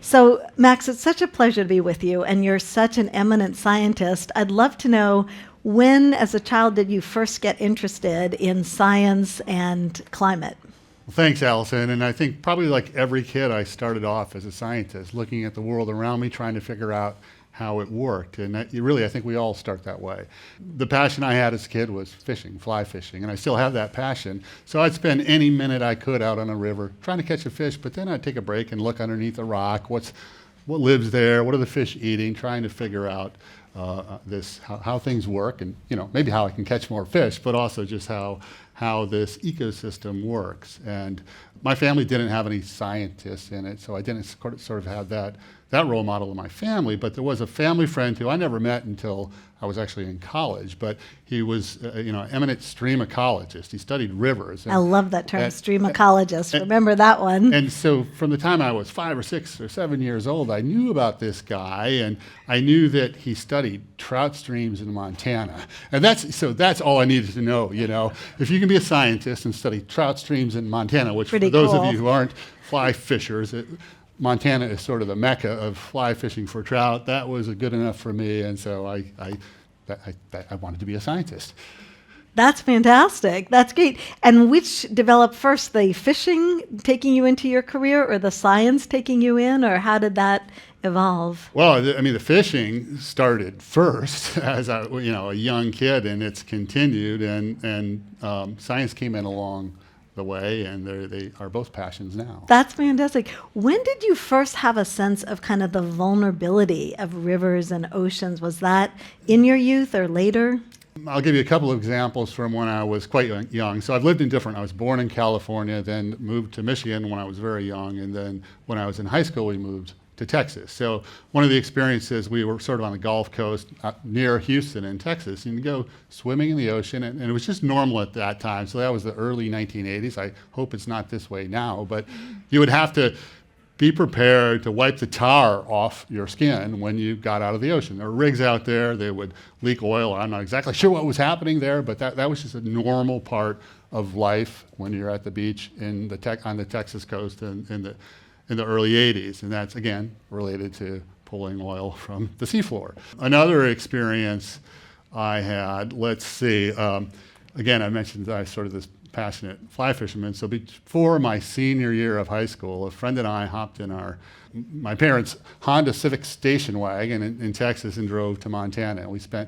So, Max, it's such a pleasure to be with you, and you're such an eminent scientist. I'd love to know, when, as a child, did you first get interested in science and climate? Well, thanks, Allison. And I think probably like every kid, I started off as a scientist, looking at the world around me, trying to figure out how it worked. And I think we all start that way. The passion I had as a kid was fishing, fly fishing, and I still have that passion. So I'd spend any minute I could out on a river trying to catch a fish, but then I'd take a break and look underneath a rock. What lives there? What are the fish eating? Trying to figure out how things work, and maybe how I can catch more fish, but also just how this ecosystem works. And my family didn't have any scientists in it, so I didn't sort of have that role model in my family. But there was a family friend who I never met until I was actually in college, but he was an eminent stream ecologist. He studied rivers. I love that term, stream ecologist. Remember that one. And so from the time I was 5 or 6 or 7 years old, I knew about this guy, and I knew that he studied trout streams in Montana. And that's all I needed to know. If you can be a scientist and study trout streams in Montana, which Pretty for those cool. of you who aren't fly fishers, Montana is sort of the mecca of fly fishing for trout. That was good enough for me, and so I wanted to be a scientist. That's fantastic. That's great. And which developed first, the fishing taking you into your career, or the science taking you in, or how did that evolve? Well, the fishing started first as a young kid, and it's continued, and science came in along the way, and they are both passions now. That's fantastic. When did you first have a sense of kind of the vulnerability of rivers and oceans? Was that in your youth or later? I'll give you a couple of examples from when I was quite young. So I was born in California, then moved to Michigan when I was very young, and then when I was in high school, we moved to Texas. So one of the experiences, we were sort of on the Gulf Coast near Houston in Texas, and you go swimming in the ocean, and it was just normal at that time. So that was the early 1980s. I hope it's not this way now, but you would have to be prepared to wipe the tar off your skin when you got out of the ocean. There were rigs out there, they would leak oil. I'm not exactly sure what was happening there, but that was just a normal part of life when you're at the beach on the Texas coast in the early 80s, and that's, again, related to pulling oil from the seafloor. Another experience I had, let's see, again, I mentioned that I was sort of this passionate fly fisherman, so before my senior year of high school, a friend and I hopped in my parents' Honda Civic station wagon in Texas and drove to Montana. And we spent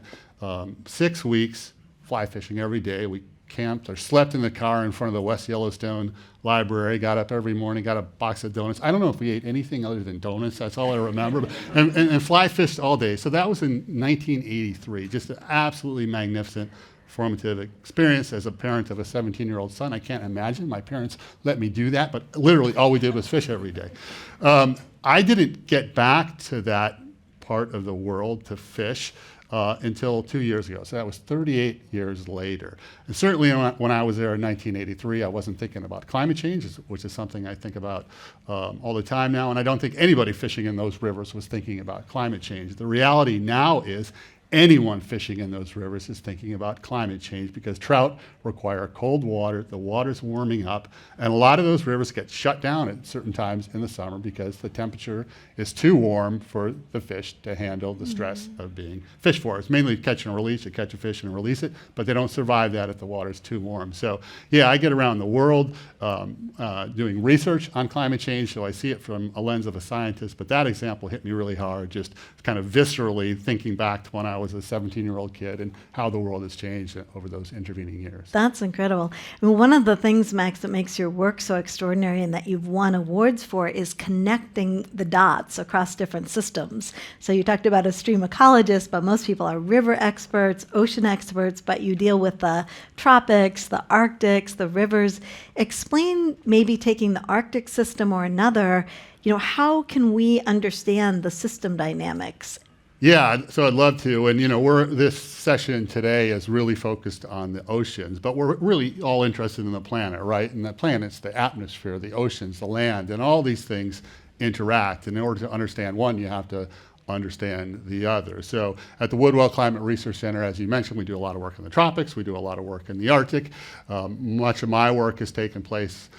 6 weeks fly fishing every day. We camped or slept in the car in front of the West Yellowstone Library, got up every morning, got a box of donuts. I don't know if we ate anything other than donuts, that's all I remember, and fly fished all day. So that was in 1983, just an absolutely magnificent formative experience as a parent of a 17-year-old son. I can't imagine my parents let me do that, but literally all we did was fish every day. I didn't get back to that part of the world to fish until 2 years ago. So that was 38 years later. And certainly when I was there in 1983, I wasn't thinking about climate change, which is something I think about all the time now. And I don't think anybody fishing in those rivers was thinking about climate change. The reality now is anyone fishing in those rivers is thinking about climate change, because trout require cold water, the water's warming up, and a lot of those rivers get shut down at certain times in the summer because the temperature is too warm for the fish to handle the stress of being fished for. It's mainly catch and release. You catch a fish and release it, but they don't survive that if the water's too warm. So yeah, I get around the world doing research on climate change, so I see it from a lens of a scientist, but that example hit me really hard, just kind of viscerally thinking back to when I was a 17-year-old kid and how the world has changed over those intervening years. That's incredible. I mean, one of the things, Max, that makes your work so extraordinary and that you've won awards for is connecting the dots across different systems. So you talked about a stream ecologist, but most people are river experts, ocean experts, but you deal with the tropics, the Arctics, the rivers. Explain, maybe taking the Arctic system or another, how can we understand the system dynamics? Yeah, so I'd love to. And, this session today is really focused on the oceans, but we're really all interested in the planet, right? And the planet's the atmosphere, the oceans, the land, and all these things interact. And in order to understand one, you have to understand the other. So at the Woodwell Climate Research Center, as you mentioned, we do a lot of work in the tropics. We do a lot of work in the Arctic. Much of my work has taken place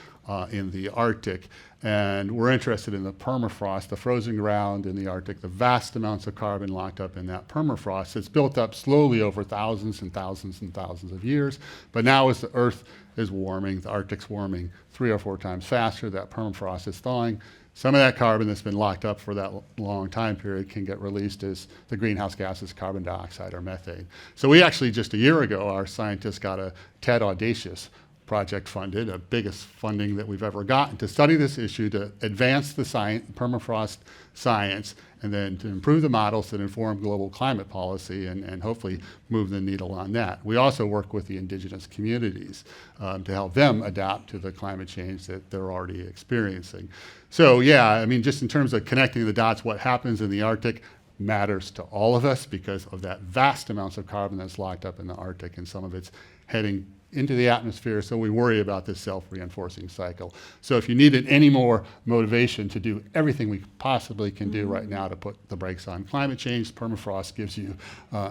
in the Arctic. And we're interested in the permafrost, the frozen ground in the Arctic, the vast amounts of carbon locked up in that permafrost. It's built up slowly over thousands and thousands and thousands of years. But now as the Earth is warming, the Arctic's warming 3 or 4 times faster, that permafrost is thawing. Some of that carbon that's been locked up for that long time period can get released as the greenhouse gases, carbon dioxide or methane. So we actually, just a year ago, our scientists got a TED Audacious project funded, the biggest funding that we've ever gotten, to study this issue, to advance the permafrost science, and then to improve the models that inform global climate policy and hopefully move the needle on that. We also work with the indigenous communities to help them adapt to the climate change that they're already experiencing. So yeah, I mean, just in terms of connecting the dots, what happens in the Arctic matters to all of us because of that vast amounts of carbon that's locked up in the Arctic, and some of it's heading into the atmosphere, so we worry about this self-reinforcing cycle. So if you needed any more motivation to do everything we possibly can do right now to put the brakes on climate change, permafrost gives you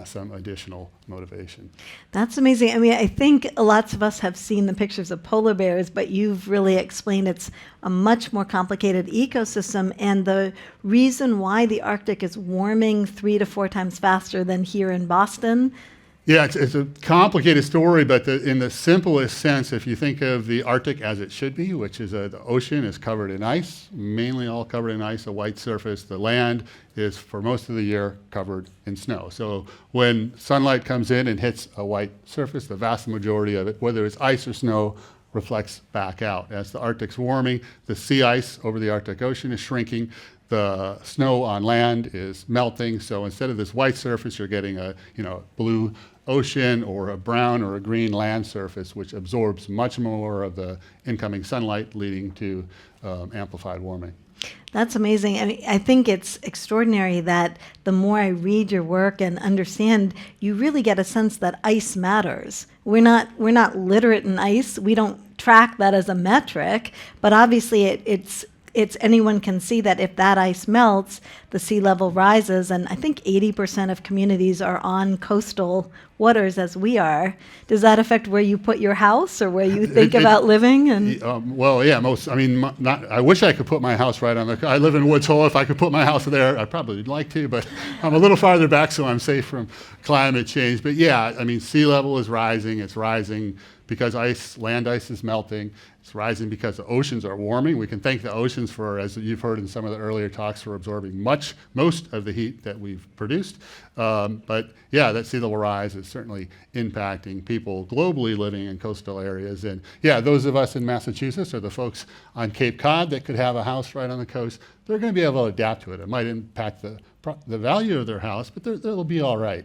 some additional motivation. That's amazing. I mean, I think lots of us have seen the pictures of polar bears, but you've really explained it's a much more complicated ecosystem, and the reason why the Arctic is warming 3 to 4 times faster than here in Boston. Yeah, it's a complicated story, but in the simplest sense, if you think of the Arctic as it should be, which is the ocean is covered in ice, mainly all covered in ice, a white surface. The land is, for most of the year, covered in snow. So when sunlight comes in and hits a white surface, the vast majority of it, whether it's ice or snow, reflects back out. As the Arctic's warming, the sea ice over the Arctic Ocean is shrinking. The snow on land is melting, so instead of this white surface, you're getting a blue ocean or a brown or a green land surface, which absorbs much more of the incoming sunlight, leading to amplified warming. That's amazing. I mean, I think it's extraordinary that the more I read your work and understand, you really get a sense that ice matters. We're not literate in ice. We don't track that as a metric, but obviously it's anyone can see that if that ice melts, the sea level rises, and I think 80% of communities are on coastal waters as we are. Does that affect where you put your house or where you think about living? And well, yeah, I wish I could put my house right on I live in Woods Hole. If I could put my house there, I'd probably like to, but I'm a little farther back, so I'm safe from climate change. But yeah, I mean, sea level is rising. It's rising because land ice is melting. It's rising because the oceans are warming. We can thank the oceans for, as you've heard in some of the earlier talks, for absorbing most of the heat that we've produced. But yeah, that sea level rise is certainly impacting people globally living in coastal areas. And yeah, those of us in Massachusetts or the folks on Cape Cod that could have a house right on the coast, they're going to be able to adapt to it. It might impact the value of their house, but they'll be all right.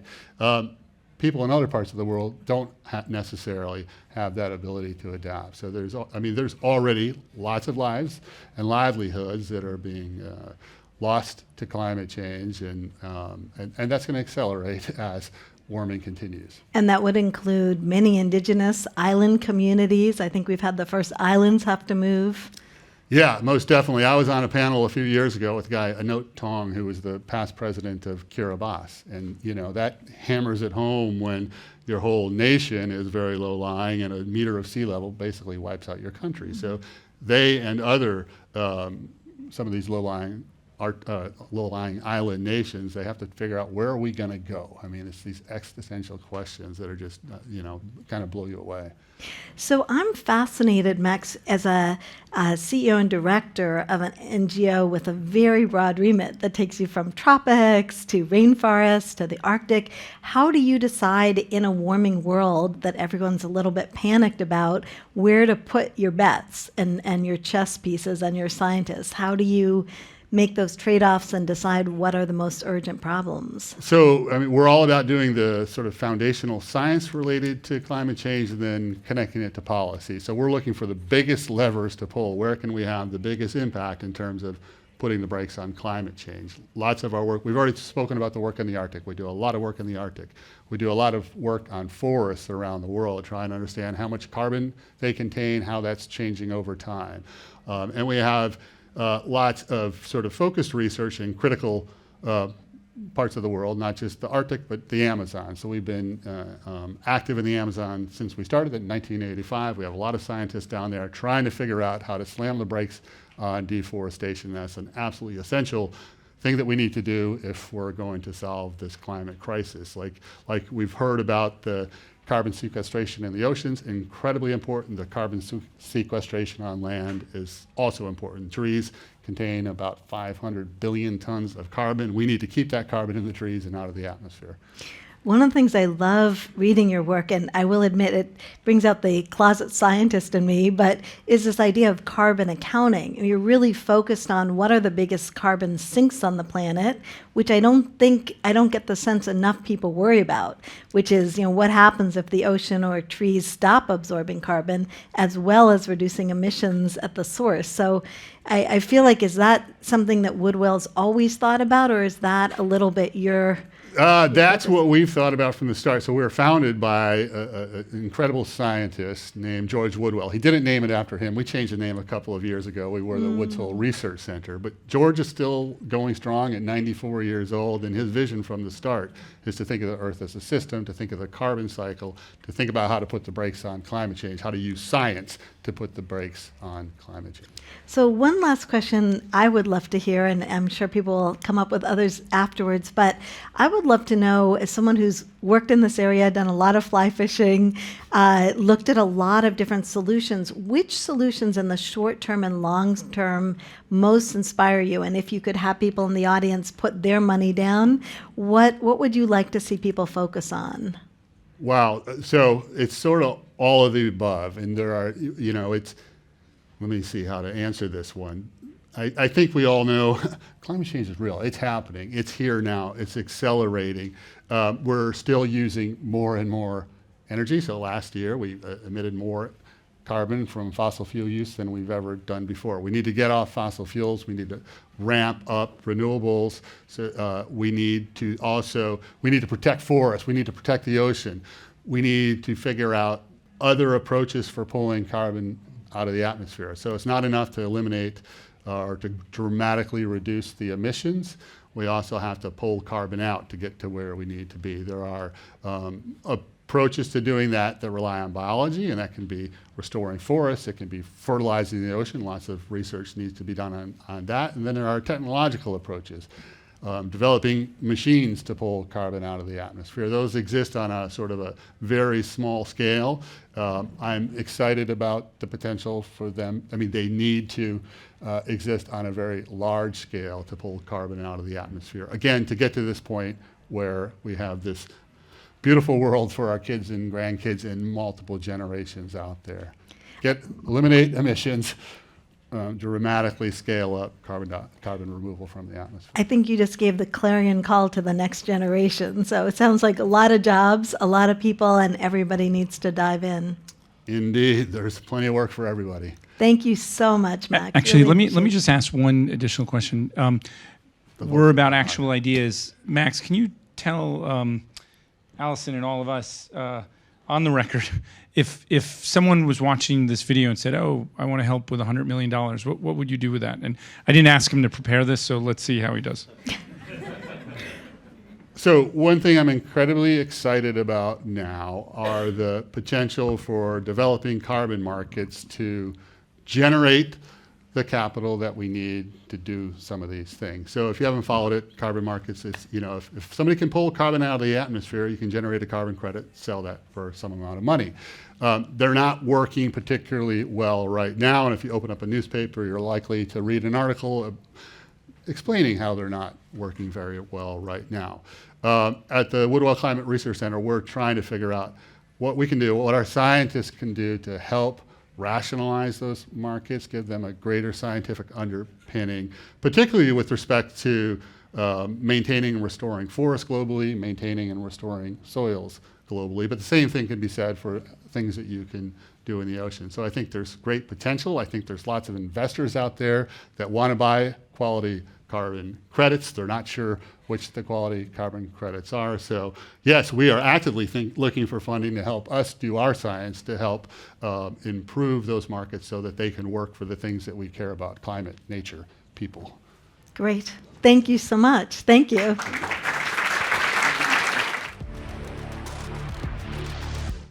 People in other parts of the world don't necessarily have that ability to adapt. So there's already lots of lives and livelihoods that are being lost to climate change, and that's going to accelerate as warming continues. And that would include many indigenous island communities. I think we've had the first islands have to move. Yeah, most definitely. I was on a panel a few years ago with a guy, Anot Tong, who was the past president of Kiribati. And, that hammers it home when your whole nation is very low-lying and a meter of sea level basically wipes out your country. So they and other, some of these low-lying island nations, they have to figure out, where are we going to go? I mean, it's these existential questions that are just, kind of blow you away. So I'm fascinated, Max, as a CEO and director of an NGO with a very broad remit that takes you from tropics to rainforests to the Arctic. How do you decide in a warming world that everyone's a little bit panicked about where to put your bets and your chess pieces and your scientists? How do you make those trade-offs and decide what are the most urgent problems? So, we're all about doing the sort of foundational science related to climate change and then connecting it to policy. So we're looking for the biggest levers to pull. Where can we have the biggest impact in terms of putting the brakes on climate change? Lots of our work, we've already spoken about the work in the Arctic. We do a lot of work in the Arctic. We do a lot of work on forests around the world, trying to understand how much carbon they contain, how that's changing over time. And we have lots of sort of focused research in critical parts of the world, not just the Arctic, but the Amazon. So we've been active in the Amazon since we started in 1985. We have a lot of scientists down there trying to figure out how to slam the brakes on deforestation. That's an absolutely essential thing that we need to do if we're going to solve this climate crisis. Like we've heard about the carbon sequestration in the oceans, incredibly important. The carbon sequestration on land is also important. Trees contain about 500 billion tons of carbon. We need to keep that carbon in the trees and out of the atmosphere. One of the things I love reading your work, and I will admit it brings out the closet scientist in me, but is this idea of carbon accounting. And you're really focused on what are the biggest carbon sinks on the planet, which I don't get the sense enough people worry about, which is, what happens if the ocean or trees stop absorbing carbon, as well as reducing emissions at the source. So I feel like, is that something that Woodwell's always thought about, or is that a little bit your... That's what we've thought about from the start. So we were founded by an incredible scientist named George Woodwell. He didn't name it after him. We changed the name a couple of years ago. We were the Woodwell Research Center. But George is still going strong at 94 years old, and his vision from the start is to think of the Earth as a system, to think of the carbon cycle, to think about how to put the brakes on climate change, how to use science to put the brakes on climate change. So one last question I would love to hear, and I'm sure people will come up with others afterwards, but I would love to know, as someone who's worked in this area, done a lot of fly fishing, looked at a lot of different solutions, which solutions in the short term and long term most inspire you? And if you could have people in the audience put their money down, what would you like to see people focus on? Wow. So it's sort of all of the above. And there are, let me see how to answer this one. I think we all know climate change is real. It's happening. It's here now. It's accelerating. We're still using more and more energy. So last year we emitted more carbon from fossil fuel use than we've ever done before. We need to get off fossil fuels. We need to ramp up renewables. So we need to protect forests. We need to protect the ocean. We need to figure out other approaches for pulling carbon out of the atmosphere. So it's not enough to eliminate or to dramatically reduce the emissions. We also have to pull carbon out to get to where we need to be. There are approaches to doing that rely on biology, and that can be restoring forests, it can be fertilizing the ocean. Lots of research needs to be done on that. And then there are technological approaches. Developing machines to pull carbon out of the atmosphere. Those exist on a sort of a very small scale. I'm excited about the potential for them. I mean, they need to exist on a very large scale to pull carbon out of the atmosphere. Again, to get to this point where we have this beautiful world for our kids and grandkids and multiple generations out there. Eliminate emissions. Dramatically scale up carbon removal from the atmosphere. I think you just gave the clarion call to the next generation. So it sounds like a lot of jobs, a lot of people, and everybody needs to dive in. Indeed, there's plenty of work for everybody. Thank you so much, Max. Actually, let me just ask one additional question. We're about actual ideas. Max, can you tell Allison and all of us on the record, if someone was watching this video and said, "Oh, I want to help with $100 million," what would you do with that? And I didn't ask him to prepare this, so let's see how he does. So one thing I'm incredibly excited about now are the potential for developing carbon markets to generate the capital that we need to do some of these things. So if you haven't followed it, carbon markets, it's, if somebody can pull carbon out of the atmosphere, you can generate a carbon credit, sell that for some amount of money. They're not working particularly well right now, and if you open up a newspaper, you're likely to read an article explaining how they're not working very well right now. At the Woodwell Climate Research Center, we're trying to figure out what we can do, what our scientists can do to help rationalize those markets, give them a greater scientific underpinning, particularly with respect to maintaining and restoring forests globally, maintaining and restoring soils globally. But the same thing can be said for things that you can do in the ocean. So I think there's great potential. I think there's lots of investors out there that want to buy quality carbon credits. They're not sure which the quality carbon credits are. So yes, we are actively looking for funding to help us do our science to help improve those markets so that they can work for the things that we care about: climate, nature, people. Great. Thank you so much. Thank you.